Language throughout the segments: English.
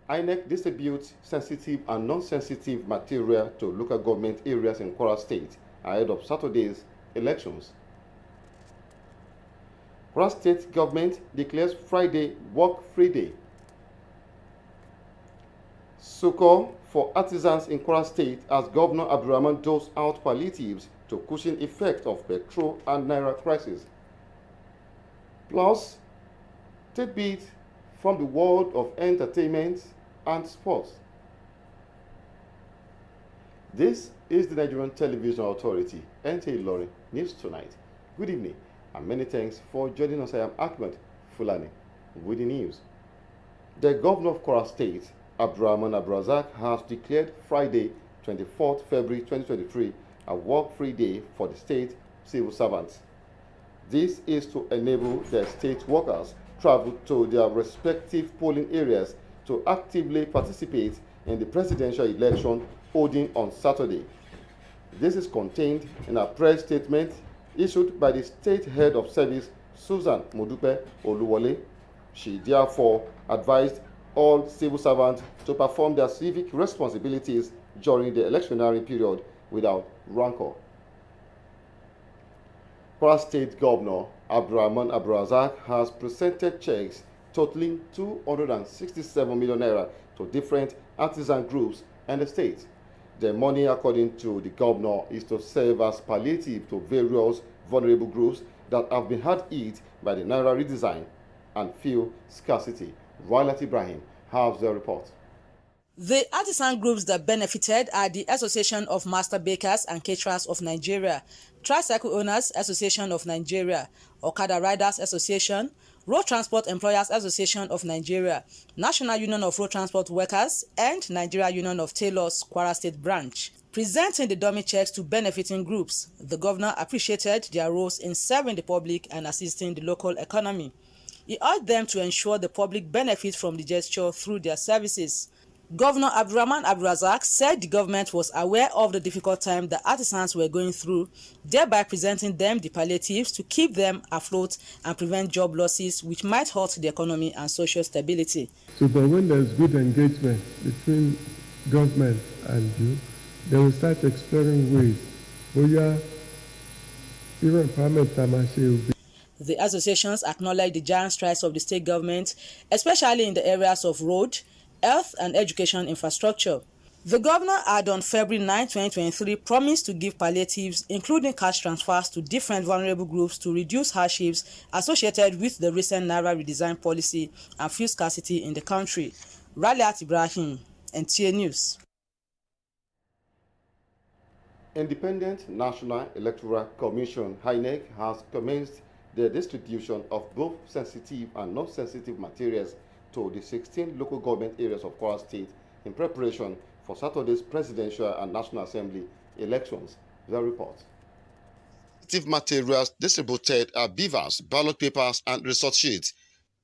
INEC distributes sensitive and non-sensitive material to local government areas in Kwara State ahead of Saturday's elections. Kwara State government declares Friday work-free day. Succor for artisans in Kwara State as Governor Abdulrahman doles out palliatives to cushion effect of petrol and naira crisis. Plus, tidbit from the world of entertainment and sports. This is the Nigerian Television Authority, NTA ILORIN, News Tonight. Good evening and many thanks for joining us. I am Ahmed Fulani with the news. The Governor of Kwara State, Abdulrahman Abdulrazak, has declared Friday, 24th February 2023, a work-free day for the state civil servants. This is to enable the state workers travel to their respective polling areas to actively participate in the presidential election holding on Saturday. This is contained in a press statement issued by the state head of service, Susan Modupe Oluwole. She therefore advised all civil servants to perform their civic responsibilities during the electionary period without rancor. Kwara State Governor Abdulrahman Abdulrazak has presented checks totaling 267 million naira to different artisan groups in the state. The money, according to the governor, is to serve as palliative to various vulnerable groups that have been hard hit by the naira redesign and fuel scarcity. Railat Ibrahim has the report. The artisan groups that benefited are the Association of Master Bakers and Caterers of Nigeria, Tricycle Owners Association of Nigeria, Okada Riders Association, Road Transport Employers Association of Nigeria, National Union of Road Transport Workers, and Nigeria Union of Tailors Kwara State Branch. Presenting the dummy checks to benefiting groups, the governor appreciated their roles in serving the public and assisting the local economy. He urged them to ensure the public benefits from the gesture through their services. Governor Abdulrahman Abdulrazak said the government was aware of the difficult time the artisans were going through, thereby presenting them the palliatives to keep them afloat and prevent job losses which might hurt the economy and social stability. So, but when there's good engagement between government and you, they will start exploring ways where even Parliament Tamashe will be. The associations acknowledge the giant strides of the state government, especially in the areas of road, health and education infrastructure. The governor had on February 9, 2023 promised to give palliatives, including cash transfers to different vulnerable groups to reduce hardships associated with the recent naira redesign policy and fuel scarcity in the country. Railat Ibrahim, NTA News. Independent National Electoral Commission (INEC) has commenced the distribution of both sensitive and non-sensitive materials to the 16 local government areas of Kwara State in preparation for Saturday's presidential and National Assembly elections. The report. Sensitive materials distributed are beavers, ballot papers, and result sheets.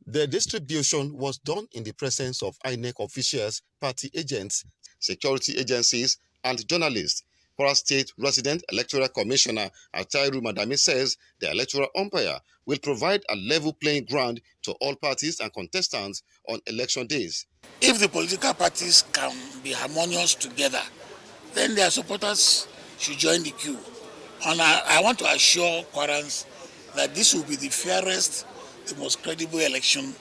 The distribution was done in the presence of INEC officials, party agents, security agencies, and journalists. Kwara State Resident Electoral Commissioner Atairu Madami says the electoral umpire will provide a level playing ground to all parties and contestants on election days. If the political parties can be harmonious together, then their supporters should join the queue. And I want to assure Kwarans that this will be the fairest, the most credible election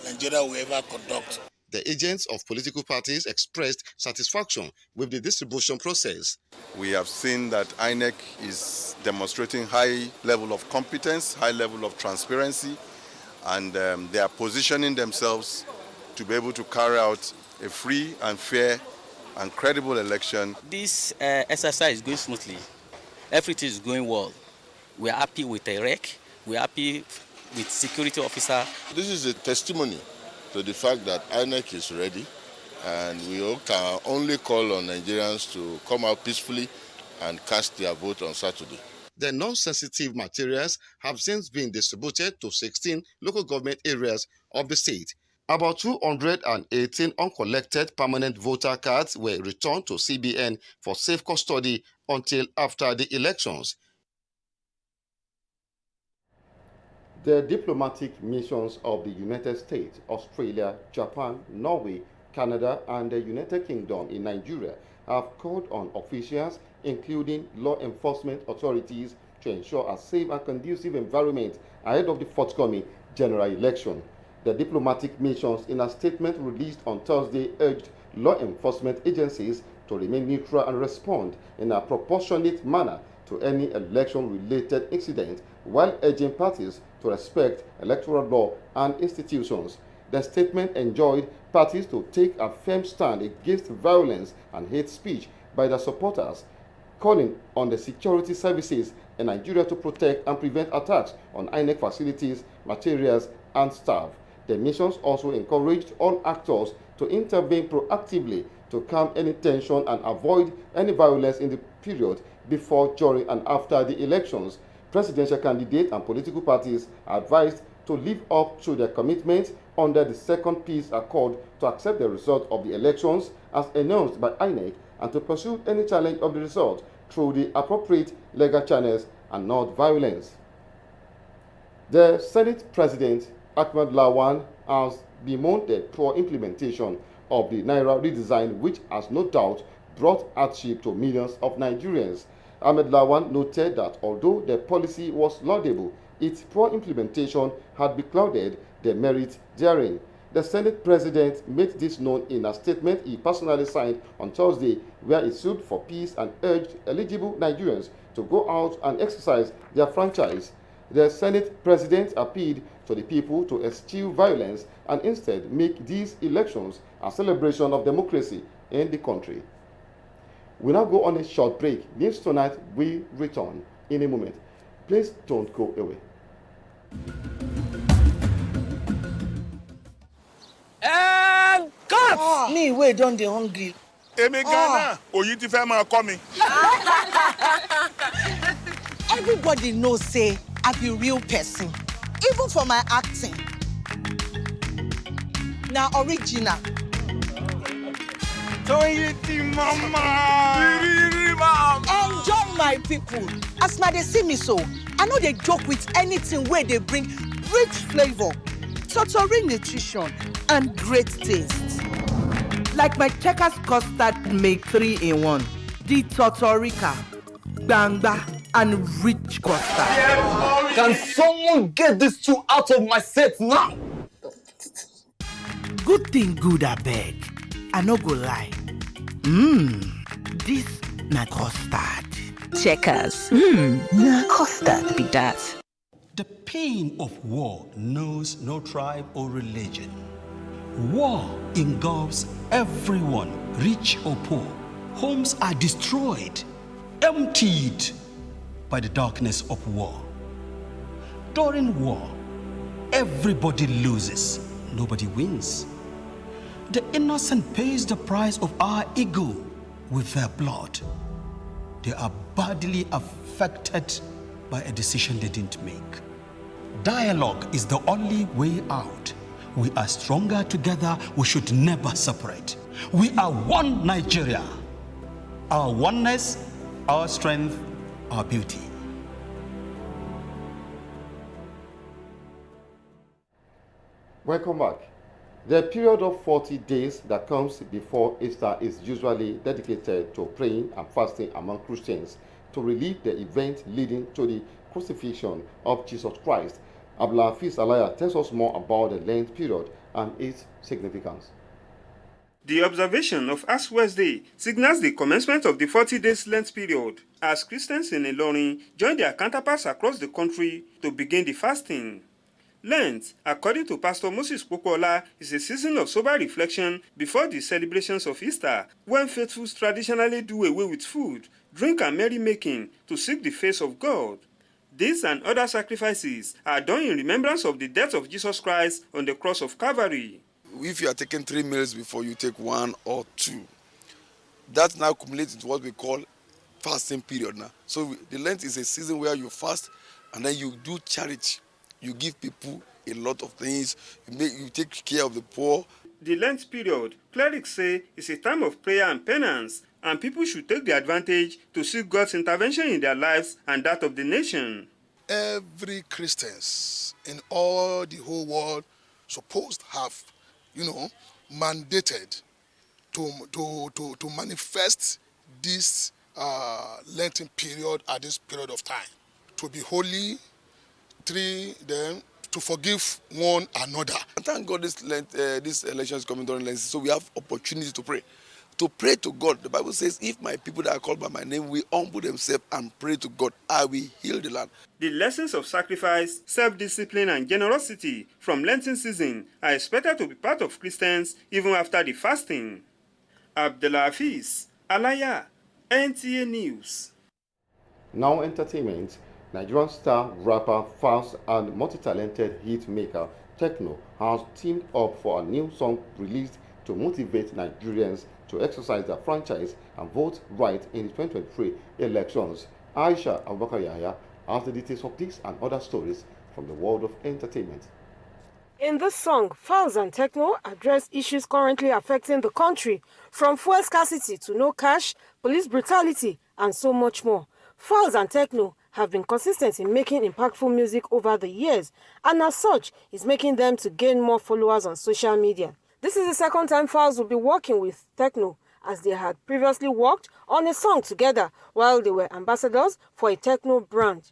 Nigeria will ever conduct. The agents of political parties expressed satisfaction with the distribution process. We have seen that INEC is demonstrating high level of competence, high level of transparency, and they are positioning themselves to be able to carry out a free and fair and credible election. This exercise is going smoothly. Everything is going well. We are happy with the REC. We are happy with security officer. This is a testimony to the fact that INEC is ready, and we can only call on Nigerians to come out peacefully and cast their vote on Saturday. The non-sensitive materials have since been distributed to 16 local government areas of the state. About 218 uncollected permanent voter cards were returned to CBN for safe custody until after the elections. The diplomatic missions of the United States, Australia, Japan, Norway, Canada, and the United Kingdom in Nigeria have called on officials, including law enforcement authorities, to ensure a safe and conducive environment ahead of the forthcoming general election. The diplomatic missions, in a statement released on Thursday, urged law enforcement agencies to remain neutral and respond in a proportionate manner to any election-related incident, while urging parties to respect electoral law and institutions. The statement enjoined parties to take a firm stand against violence and hate speech by their supporters, calling on the security services in Nigeria to protect and prevent attacks on INEC facilities, materials, and staff. The missions also encouraged all actors to intervene proactively to calm any tension and avoid any violence in the period before, during, and after the elections. Presidential candidates and political parties are advised to live up to their commitments under the Second Peace Accord to accept the result of the elections as announced by INEC and to pursue any challenge of the result through the appropriate legal channels and not violence. The Senate President Ahmed Lawan has bemoaned the poor implementation of the Naira redesign, which has no doubt brought hardship to millions of Nigerians. Ahmed Lawan noted that although the policy was laudable, its poor implementation had beclouded the merit therein. The Senate President made this known in a statement he personally signed on Thursday, where he sued for peace and urged eligible Nigerians to go out and exercise their franchise. The Senate President appealed to the people to eschew violence and instead make these elections a celebration of democracy in the country. We now go on a short break. News tonight, we return in a moment. Please don't go away. And cut! Me, wait, don't dey hungry. Èmi Ghana, oyin ti fẹ́ máa kọ́ mi. Everybody knows say I be real person, even for my acting. Now original. Enjoy my people. As na dey see me so, I know they joke with anything where they bring rich flavor, totori nutrition, and great taste. Like my Checkers custard make 3-in-1, the Totorica, Bangba, and rich custard. Can someone get these two out of my set now? Good thing good, I beg. I no go lie. This na custard. Checkers. Na custard be that. The pain of war knows no tribe or religion. War engulfs everyone, rich or poor. Homes are destroyed, emptied by the darkness of war. During war, everybody loses, nobody wins. The innocent pays the price of our ego with their blood. They are badly affected by a decision they didn't make. Dialogue is the only way out. We are stronger together. We should never separate. We are one Nigeria. Our oneness, our strength, our beauty. Welcome back. The period of 40 days that comes before Easter is usually dedicated to praying and fasting among Christians to relieve the event leading to the crucifixion of Jesus Christ. Abdulhafiz Alaya tells us more about the Lent period and its significance. The observation of Ash Wednesday signals the commencement of the 40 days Lent period as Christians in Ilorin join their counterparts across the country to begin the fasting. Lent, according to Pastor Moses Pokuola, is a season of sober reflection before the celebrations of Easter, when faithfuls traditionally do away with food, drink and merrymaking to seek the face of God. These and other sacrifices are done in remembrance of the death of Jesus Christ on the cross of Calvary. If you are taking 3 meals before you take 1 or 2, that now accumulates into what we call fasting period now. So the Lent is a season where you fast and then you do charity. You give people a lot of things. You take care of the poor. The Lent period, clerics say, is a time of prayer and penance, and people should take the advantage to seek God's intervention in their lives and that of the nation. Every Christians in all the whole world supposed to have, mandated to manifest this Lenten period at this period of time. To be holy, 3, then to forgive one another. And thank God this election is coming during Lent, so we have opportunity to pray. To pray to God. The Bible says, if my people that are called by my name will humble themselves and pray to God, I will heal the land. The lessons of sacrifice, self-discipline, and generosity from Lenten season are expected to be part of Christians even after the fasting. Abdelaziz Alaya, NTA News. Now entertainment. Nigerian star, rapper, fast and multi-talented hit maker Tekno has teamed up for a new song released to motivate Nigerians to exercise their franchise and vote right in the 2023 elections. Aisha Abubakar Yahya has the details of this and other stories from the world of entertainment. In this song, Falz and Tekno address issues currently affecting the country, from fuel scarcity to no cash, police brutality, and so much more. Falz and Tekno have been consistent in making impactful music over the years, and as such, is making them to gain more followers on social media. This is the second time Falz will be working with Tekno, as they had previously worked on a song together while they were ambassadors for a Tekno brand.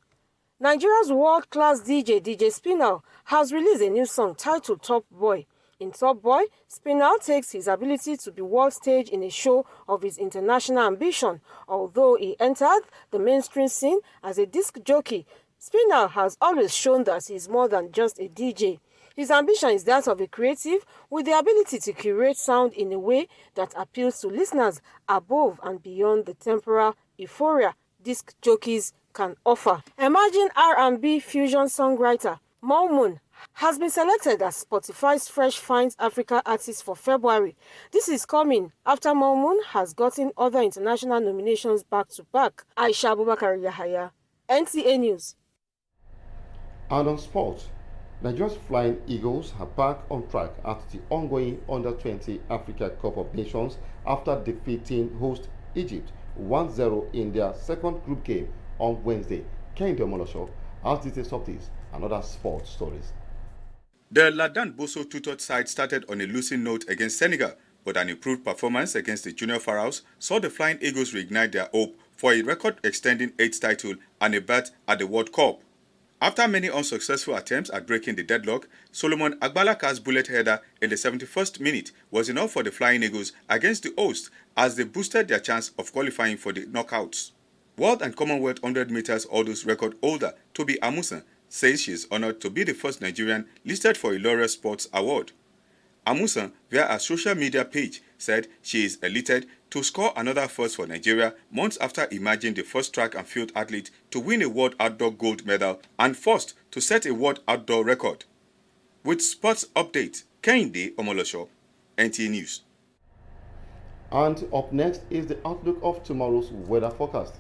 Nigeria's world-class DJ Spinal has released a new song titled Top Boy. In Top Boy, Spinal takes his ability to be world stage in a show of his international ambition. Although he entered the mainstream scene as a disc jockey, Spinal has always shown that he is more than just a DJ. His ambition is that of a creative with the ability to curate sound in a way that appeals to listeners above and beyond the temporal euphoria disc jockeys can offer. Emerging R&B fusion songwriter Moon has been selected as Spotify's Fresh Finds Africa artist for February. This is coming after Moon has gotten other international nominations back-to-back. Aisha Abubakar Yahaya, NTA News. And on sports, Nigeria's Flying Eagles are back on track at the ongoing Under-20 Africa Cup of Nations after defeating host Egypt 1-0 in their second group game on Wednesday. Kehinde Omolosho has details of this and other sports stories. The Ladan Boso tutored side started on a losing note against Senegal, but an improved performance against the Junior Pharaohs saw the Flying Eagles reignite their hope for a record-extending 8th title and a berth at the World Cup. After many unsuccessful attempts at breaking the deadlock, Solomon Agbalaka's bullet header in the 71st minute was enough for the Flying Eagles against the hosts as they boosted their chance of qualifying for the knockouts. World and Commonwealth 100 meters hurdles record holder Tobi Amusan says she is honored to be the first Nigerian listed for a Laureate Sports Award. Amusan, via her social media page, said she is elated to score another first for Nigeria months after emerging the first track and field athlete to win a World Outdoor Gold Medal and first to set a World Outdoor record. With sports update, Kehinde Omolosho, NTA News. And up next is the outlook of tomorrow's weather forecast.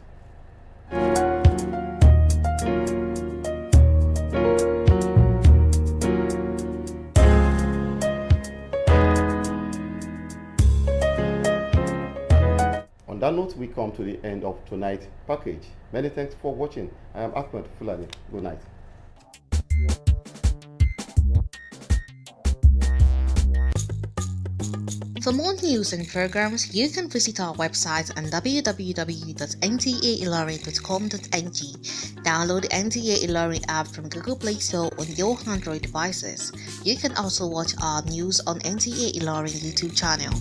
On that note, we come to the end of tonight's package. Many thanks for watching. I am Ahmed Fulani. Good night. For more news and programs, you can visit our website at www.ntailorin.com.ng. Download the NTA ILORIN app from Google Play Store on your Android devices. You can also watch our news on NTA ILORIN YouTube channel.